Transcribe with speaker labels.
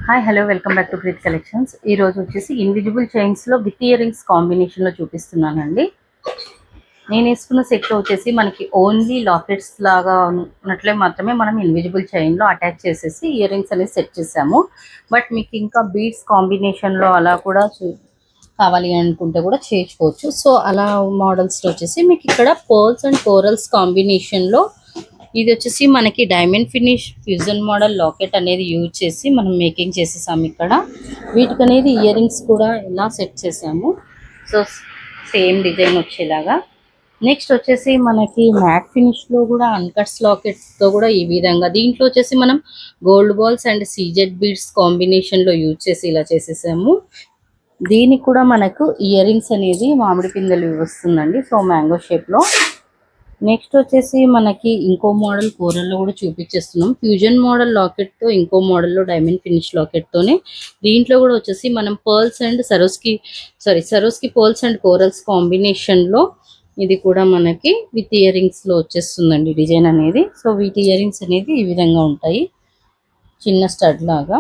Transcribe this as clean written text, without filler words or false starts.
Speaker 1: Hi hello welcome back to great collections. ఈరోజు వచ్చేసి invisible చైన్స్లో with ear rings కాంబినేషన్లో చూపిస్తున్నానండి. నేను వేసుకున్న సెట్ వచ్చేసి మనకి ఓన్లీ లాకెట్స్ లాగా ఉన్నట్లే మాత్రమే మనం ఇన్విజిబుల్ చైన్లో అటాచ్ చేసేసి ఇయర్ రింగ్స్ అనేది సెట్ చేసాము. బట్ మీకు ఇంకా బీడ్స్ కాంబినేషన్లో అలా కూడా కావాలి అనుకుంటే కూడా చేసుకోవచ్చు. సో అలా మోడల్స్లో వచ్చేసి మీకు ఇక్కడ పర్ల్స్ అండ్ కోరల్స్ కాంబినేషన్లో ఇది వచ్చేసి మనకి diamond finish fusion model locket అనేది యూజ్ చేసి మనం మేకింగ్ చేసేసాము. ఇక్కడ వీటికి అనేది ఇయర్ రింగ్స్ కూడా ఇలా సెట్ చేసాము. సో సేమ్ డిజైన్ వచ్చేలాగా. నెక్స్ట్ వచ్చేసి మనకి మ్యాట్ ఫినిష్లో కూడా అన్కట్స్ లాకెట్తో కూడా ఈ విధంగా దీంట్లో వచ్చేసి మనం gold balls and CZ beads కాంబినేషన్లో యూజ్ చేసి ఇలా చేసేసాము. దీనికి కూడా మనకు ఇయర్ రింగ్స్ అనేది మామిడి పిందెలు వస్తుందండి. సో మ్యాంగో షేప్లో. నెక్స్ట్ వచ్చేసి మనకి ఇంకో మోడల్ కోరల్లో కూడా చూపించేస్తున్నాం. ఫ్యూజన్ మోడల్ లాకెట్తో ఇంకో మోడల్లో డైమండ్ ఫినిష్ లాకెట్తోనే దీంట్లో కూడా వచ్చేసి మనం pearls and సరోస్కి pearls and corals కాంబినేషన్లో ఇది కూడా మనకి విత్ ఇయర్ రింగ్స్లో వచ్చేస్తుందండి డిజైన్ అనేది. సో వీటి ఇయర్ రింగ్స్ అనేది ఈ విధంగా ఉంటాయి, చిన్న స్టడ్ లాగా.